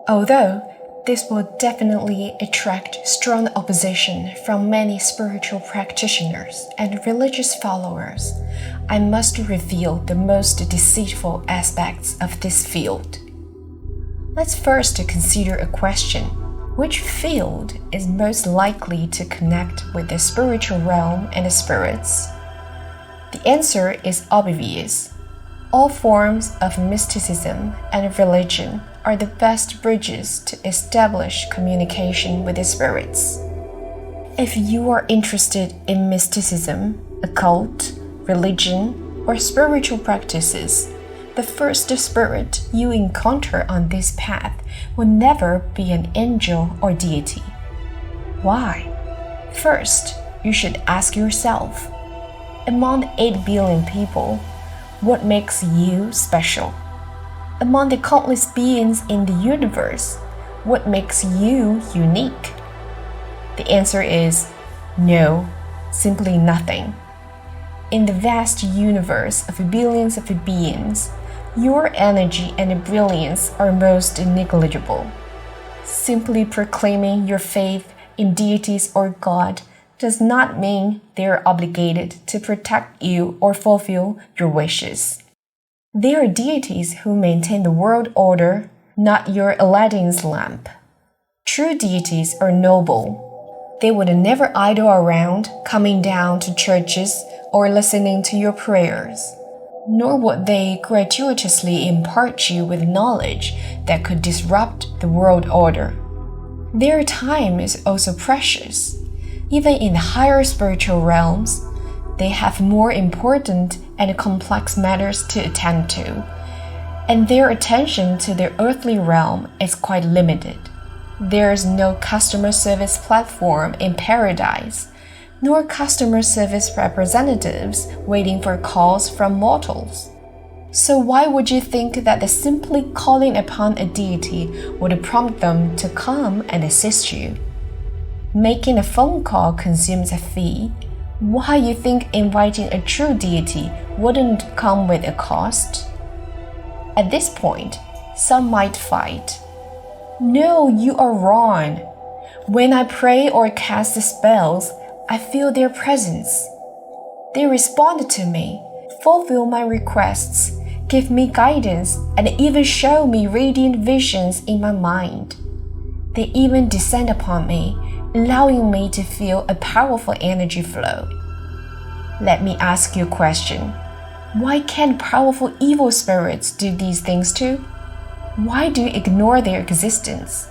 Although this will definitely attract strong opposition from many spiritual practitioners and religious followers, I must reveal the most deceitful aspects of this field. Let's first consider a question. Which field is most likely to connect with the spiritual realm and the spirits? The answer is obvious. All forms of mysticism and religion are the best bridges to establish communication with the spirits. If you are interested in mysticism, occult, religion, or spiritual practices, the first spirit you encounter on this path will never be an angel or deity. Why? First, you should ask yourself, among 8 billion people, what makes you special? Among the countless beings in the universe, what makes you unique? The answer is no, simply nothing. In the vast universe of billions of beings, your energy and brilliance are most negligible. Simply proclaiming your faith in deities or God does not mean they are obligated to protect you or fulfill your wishes. They are deities who maintain the world order, not your Aladdin's lamp. True deities are noble. They would never idle around, coming down to churches or listening to your prayers. Nor would they gratuitously impart you with knowledge that could disrupt the world order. Their time is also precious. Even in higher spiritual realms, they have more important and complex matters to attend to, and their attention to their earthly realm is quite limited. There is no customer service platform in paradise, nor customer service representatives waiting for calls from mortals. So why would you think that the simply calling upon a deity would prompt them to come and assist you? Making a phone call consumes a fee. Why you think inviting a true deity wouldn't come with a cost? At this point, some might fight. No, you are wrong. When I pray or cast spells, I feel their presence. They respond to me, fulfill my requests, give me guidance, and even show me radiant visions in my mind. They even descend upon me, allowing me to feel a powerful energy flow. Let me ask you a question. Why can't powerful evil spirits do these things too? Why do you ignore their existence?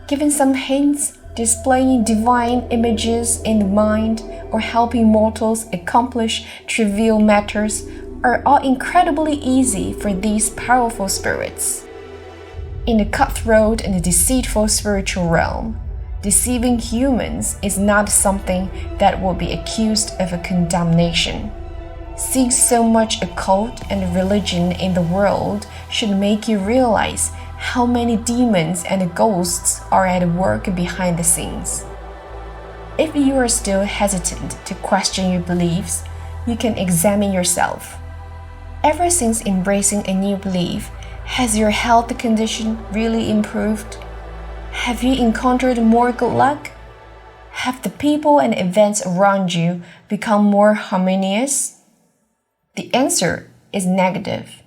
Given some hints, displaying divine images in the mind or helping mortals accomplish trivial matters are all incredibly easy for these powerful spirits. In the cutthroat and deceitful spiritual realm, deceiving humans is not something that will be accused of a condemnation. Seeing so much occult and religion in the world should make you realize how many demons and ghosts are at work behind the scenes. If you are still hesitant to question your beliefs, you can examine yourself. Ever since embracing a new belief, has your health condition really improved? Have you encountered more good luck? Have the people and events around you become more harmonious? The answer is negative.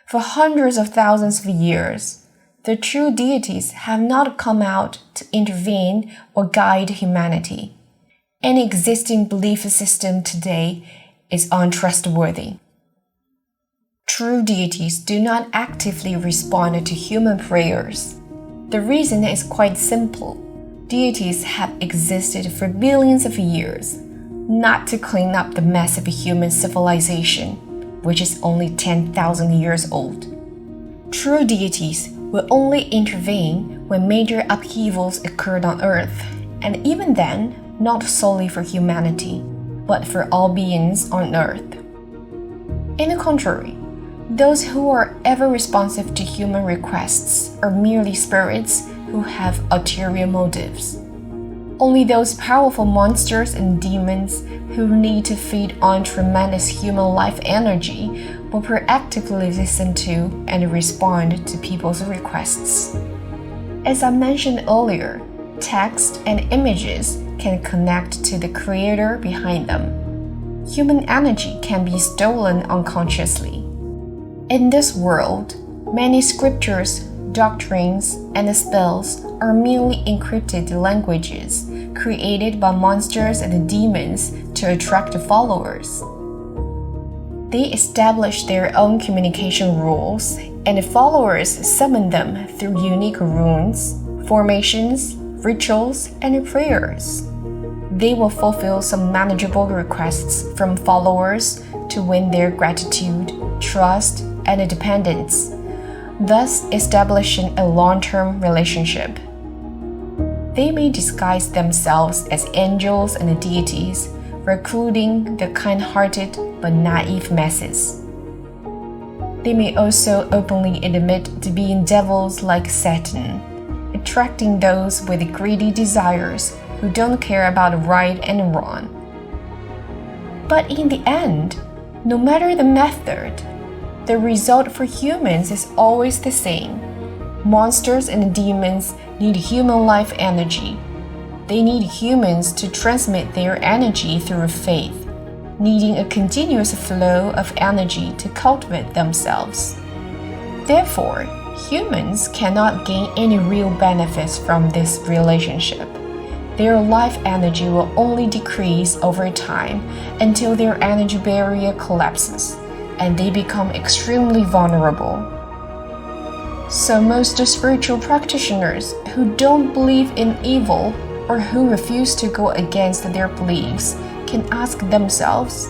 For hundreds of thousands of years, the true deities have not come out to intervene or guide humanity. Any existing belief system today is untrustworthy. True deities do not actively respond to human prayers. The reason is quite simple. Deities have existed for billions of years, not to clean up the mess of human civilization, which is only 10,000 years old. True deities will only intervene when major upheavals occurred on Earth, and even then, not solely for humanity, but for all beings on Earth. In the contrary, those who are ever responsive to human requests are merely spirits who have ulterior motives. Only those powerful monsters and demons who need to feed on tremendous human life energy will proactively listen to and respond to people's requests. As I mentioned earlier, text and images can connect to the creator behind them. Human energy can be stolen unconsciously. In this world, many scriptures, doctrines, and spells are merely encrypted languages created by monsters and demons to attract followers. They establish their own communication rules, and followers summon them through unique runes, formations, rituals, and prayers. They will fulfill some manageable requests from followers to win their gratitude, trust, and dependence, thus establishing a long-term relationship. They may disguise themselves as angels and deities, recruiting the kind-hearted but naive masses. They may also openly admit to being devils like Satan, attracting those with greedy desires who don't care about right and wrong. But in the end, no matter the method, the result for humans is always the same. Monsters and demons need human life energy. They need humans to transmit their energy through faith, needing a continuous flow of energy to cultivate themselves. Therefore, humans cannot gain any real benefits from this relationship. Their life energy will only decrease over time until their energy barrier collapses, and they become extremely vulnerable. So most spiritual practitioners who don't believe in evil or who refuse to go against their beliefs can ask themselves,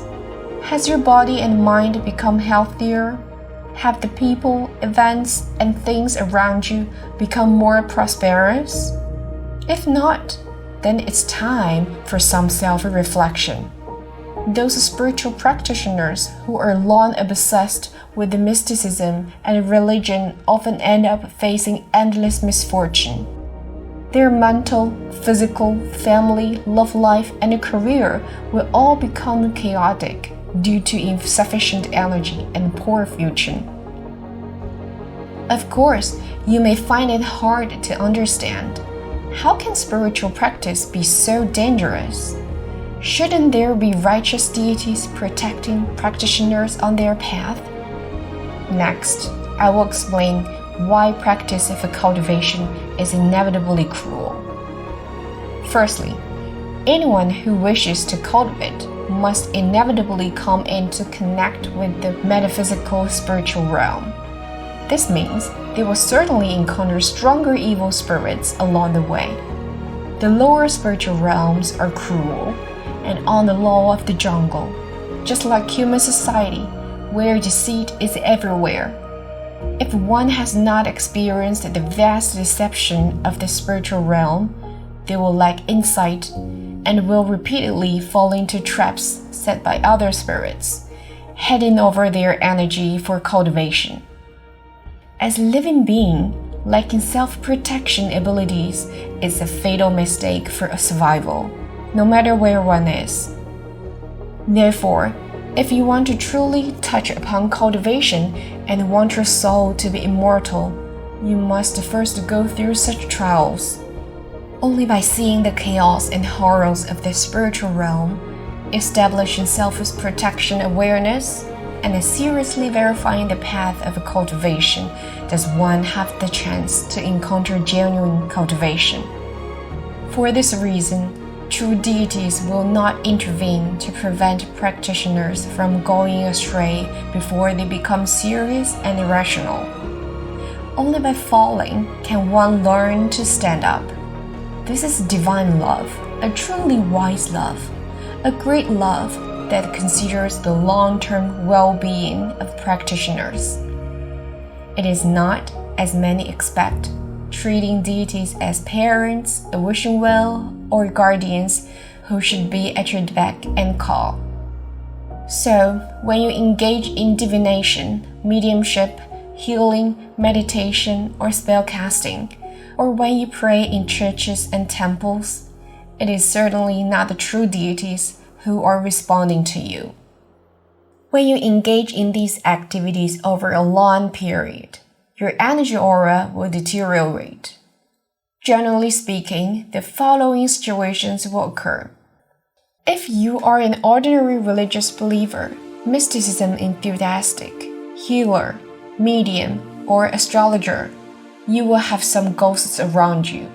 has your body and mind become healthier? Have the people, events, and things around you become more prosperous? If not, then it's time for some self-reflection. Those spiritual practitioners who are long obsessed with the mysticism and religion often end up facing endless misfortune. Their mental, physical, family, love life, and career will all become chaotic due to insufficient energy and poor future. Of course, you may find it hard to understand. How can spiritual practice be so dangerous? Shouldn't there be righteous deities protecting practitioners on their path? Next, I will explain why practice of cultivation is inevitably cruel. Firstly, anyone who wishes to cultivate must inevitably come in to connect with the metaphysical spiritual realm. This means they will certainly encounter stronger evil spirits along the way. The lower spiritual realms are cruel and on the law of the jungle, just like human society, where deceit is everywhere. If one has not experienced the vast deception of the spiritual realm, they will lack insight and will repeatedly fall into traps set by other spirits, heading over their energy for cultivation. As a living being, lacking self-protection abilities is a fatal mistake for survival, no matter where one is. Therefore, if you want to truly touch upon cultivation and want your soul to be immortal, you must first go through such trials. Only by seeing the chaos and horrors of the spiritual realm, establishing self-protection awareness, and seriously verifying the path of cultivation does one have the chance to encounter genuine cultivation. For this reason, true deities will not intervene to prevent practitioners from going astray before they become serious and irrational. Only by falling can one learn to stand up. This is divine love, a truly wise love, a great love that considers the long-term well-being of practitioners. It is not, as many expect, treating deities as parents, wishing well, or guardians who should be at your beck and call. So, when you engage in divination, mediumship, healing, meditation, or spellcasting, or when you pray in churches and temples, it is certainly not the true deities who are responding to you. When you engage in these activities over a long period, your energy aura will deteriorate. Generally speaking, the following situations will occur. If you are an ordinary religious believer, mysticism enthusiastic, healer, medium, or astrologer, you will have some ghosts around you.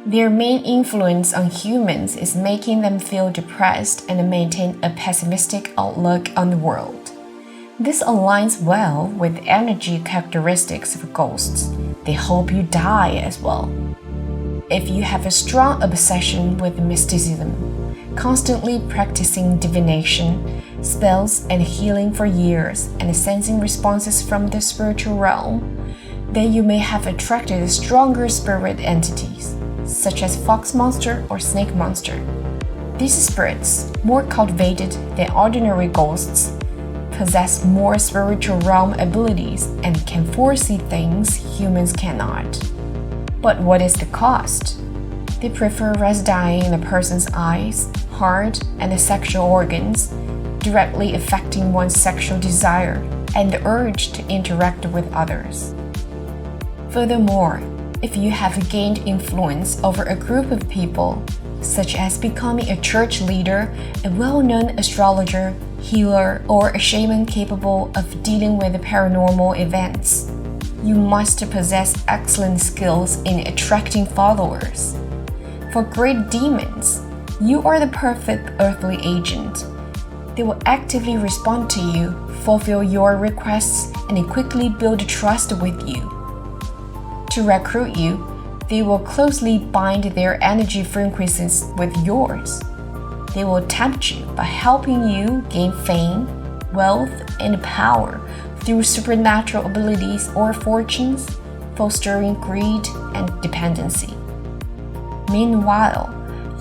Their main influence on humans is making them feel depressed and maintain a pessimistic outlook on the world. This aligns well with energy characteristics of ghosts. They hope you die as well. If you have a strong obsession with mysticism, constantly practicing divination, spells, and healing for years, and sensing responses from the spiritual realm, then you may have attracted stronger spirit entities, such as fox monster or snake monster. These spirits, more cultivated than ordinary ghosts, possess more spiritual realm abilities and can foresee things humans cannot. But what is the cost? They prefer residing in a person's eyes, heart, and sexual organs, directly affecting one's sexual desire and the urge to interact with others. Furthermore, if you have gained influence over a group of people, such as becoming a church leader, a well-known astrologer, healer, or a shaman capable of dealing with paranormal events, you must possess excellent skills in attracting followers. For great demons, you are the perfect earthly agent. They will actively respond to you, fulfill your requests, and quickly build trust with you. To recruit you, they will closely bind their energy frequencies with yours. They will tempt you by helping you gain fame, wealth, and power through supernatural abilities or fortunes, fostering greed and dependency. Meanwhile,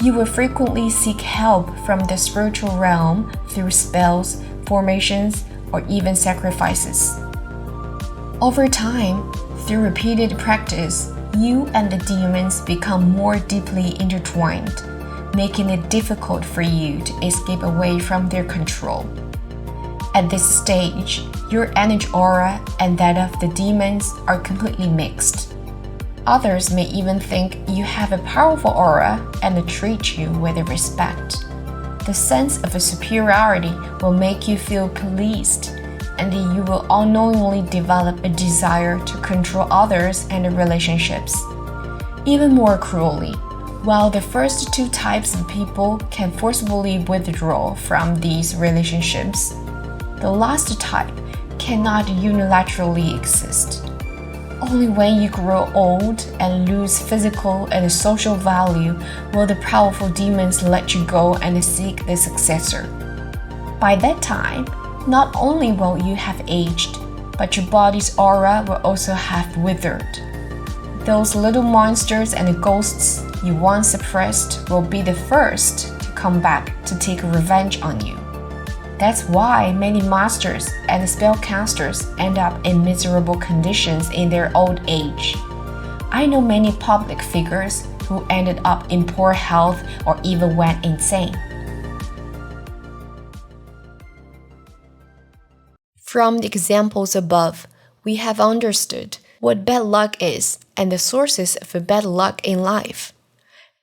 you will frequently seek help from the spiritual realm through spells, formations, or even sacrifices. Over time, through repeated practice, you and the demons become more deeply intertwined, making it difficult for you to escape away from their control. At this stage, your energy aura and that of the demons are completely mixed. Others may even think you have a powerful aura and treat you with respect. The sense of superiority will make you feel pleased, and you will unknowingly develop a desire to control others and relationships. Even more cruelly, while the first two types of people can forcibly withdraw from these relationships, the last type cannot unilaterally exist. Only when you grow old and lose physical and social value will the powerful demons let you go and seek the successor. By that time, not only will you have aged, but your body's aura will also have withered. Those little monsters and ghosts you once suppressed will be the first to come back to take revenge on you. That's why many masters and spellcasters end up in miserable conditions in their old age. I know many public figures who ended up in poor health or even went insane. From the examples above, we have understood what bad luck is and the sources of bad luck in life.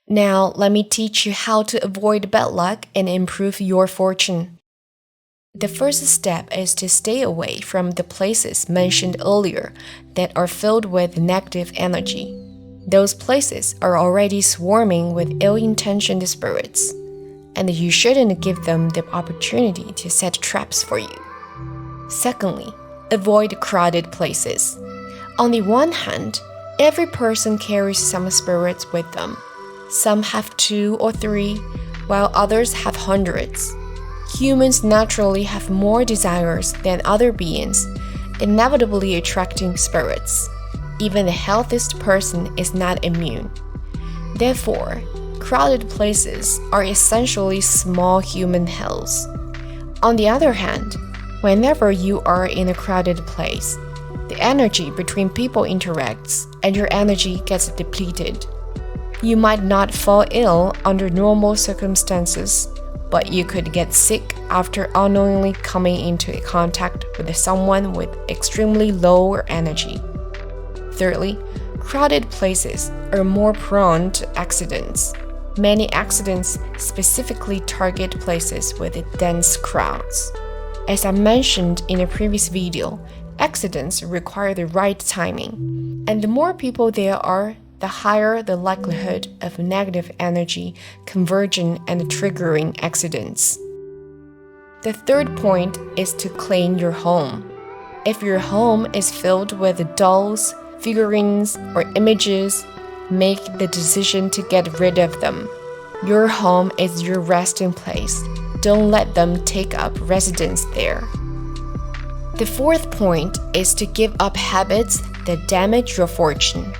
Now, let me teach you how to avoid bad luck and improve your fortune. The first step is to stay away from the places mentioned earlier that are filled with negative energy. Those places are already swarming with ill-intentioned spirits, and you shouldn't give them the opportunity to set traps for you. Secondly, avoid crowded places. On the one hand, every person carries some spirits with them. Some have 2 or 3, while others have hundreds. Humans naturally have more desires than other beings, inevitably attracting spirits. Even the healthiest person is not immune. Therefore, crowded places are essentially small human hells. On the other hand, whenever you are in a crowded place, the energy between people interacts and your energy gets depleted. You might not fall ill under normal circumstances, but you could get sick after unknowingly coming into contact with someone with extremely low energy. Thirdly, Crowded places are more prone to accidents. Many accidents specifically target places with dense crowds. As I mentioned in a previous video, accidents require the right timing, and the more people there are, the higher the likelihood of negative energy converging and triggering accidents. The third point is to clean your home. If your home is filled with dolls, figurines, or images, make the decision to get rid of them. Your home is your resting place. Don't let them take up residence there. The fourth point is to give up habits that damage your fortune.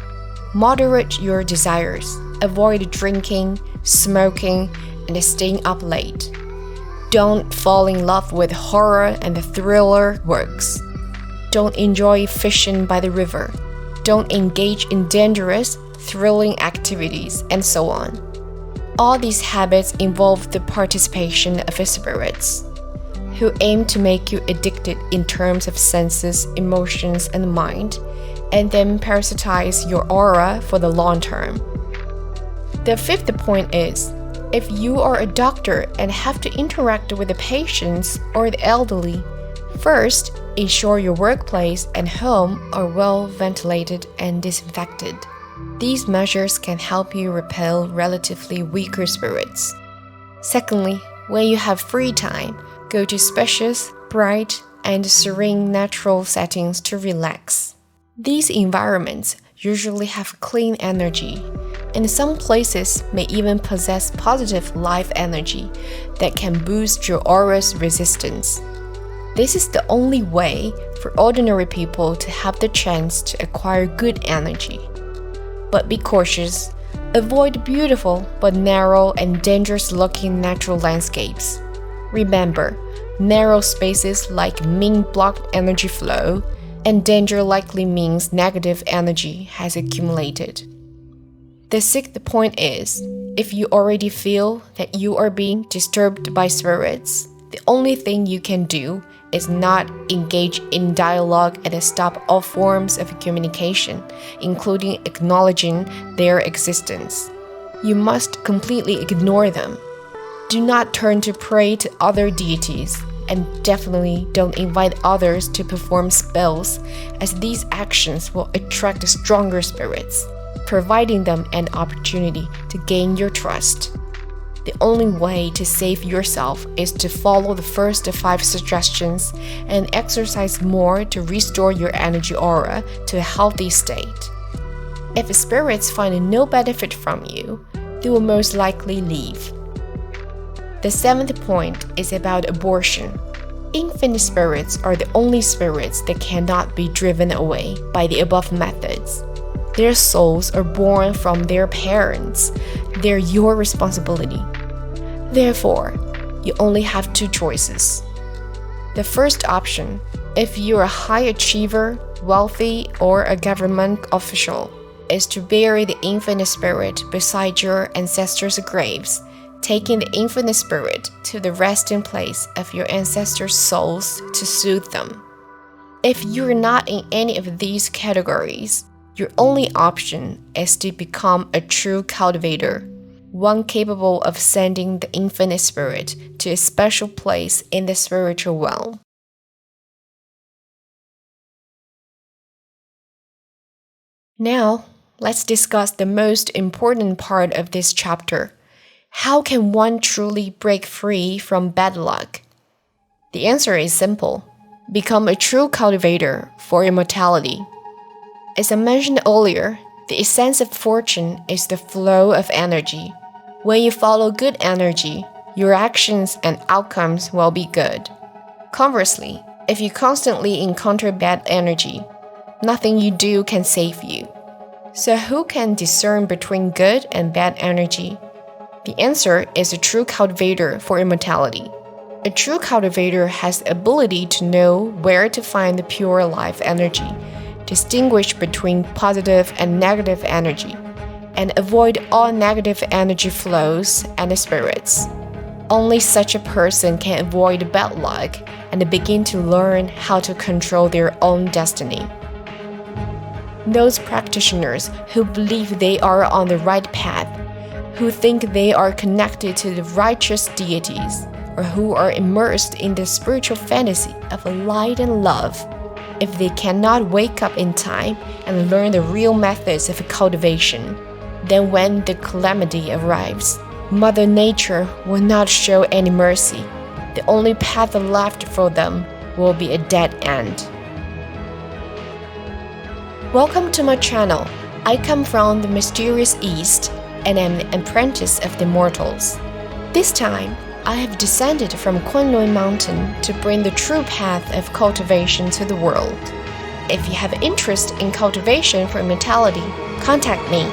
Moderate your desires. Avoid drinking, smoking, and staying up late. Don't fall in love with horror and thriller works. Don't enjoy fishing by the river. Don't engage in dangerous, thrilling activities, and so on. All these habits involve the participation of spirits, who aim to make you addicted in terms of senses, emotions, and mind, and then parasitize your aura for the long term. The fifth point is, if you are a doctor and have to interact with the patients or the elderly, first, ensure your workplace and home are well ventilated and disinfected. These measures can help you repel relatively weaker spirits. Secondly, when you have free time, go to spacious, bright, and serene natural settings to relax. These environments usually have clean energy, and some places may even possess positive life energy that can boost your aura's resistance. This is the only way for ordinary people to have the chance to acquire good energy. But be cautious. Avoid beautiful but narrow and dangerous-looking natural landscapes. Remember, narrow spaces like mean blocked energy flow, and danger likely means negative energy has accumulated. The sixth point is, if you already feel that you are being disturbed by spirits, the only thing you can do is not engage in dialogue and stop all forms of communication, including acknowledging their existence. You must completely ignore them. Do not turn to pray to other deities, and definitely don't invite others to perform spells, as these actions will attract stronger spirits, providing them an opportunity to gain your trust. The only way to save yourself is to follow the first 5 suggestions and exercise more to restore your energy aura to a healthy state. If spirits find no benefit from you, they will most likely leave. The seventh point is about abortion. Infant spirits are the only spirits that cannot be driven away by the above methods. Their souls are born from their parents. They're your responsibility. Therefore, you only have 2 choices. The first option, if you're a high achiever, wealthy, or a government official, is to bury the infant spirit beside your ancestors' graves, taking the infant spirit to the resting place of your ancestors' souls to soothe them. If you're not in any of these categories, your only option is to become a true cultivator, one capable of sending the infinite spirit to a special place in the spiritual realm. Now, let's discuss the most important part of this chapter. How can one truly break free from bad luck? The answer is simple. Become a true cultivator for immortality. As I mentioned earlier, the essence of fortune is the flow of energy. When you follow good energy, your actions and outcomes will be good. Conversely, if you constantly encounter bad energy, nothing you do can save you. So who can discern between good and bad energy? The answer is a true cultivator for immortality. A true cultivator has the ability to know where to find the pure life energy, distinguish between positive and negative energy, and avoid all negative energy flows and spirits. Only such a person can avoid bad luck and begin to learn how to control their own destiny. Those practitioners who believe they are on the right path, who think they are connected to the righteous deities, or who are immersed in the spiritual fantasy of light and love, if they cannot wake up in time and learn the real methods of cultivation, then when the calamity arrives, Mother Nature will not show any mercy. The only path left for them will be a dead end. Welcome to my channel. I come from the mysterious East and am an apprentice of the mortals. This time, I have descended from Kunlun Mountain to bring the true path of cultivation to the world. If you have interest in cultivation for immortality, contact me.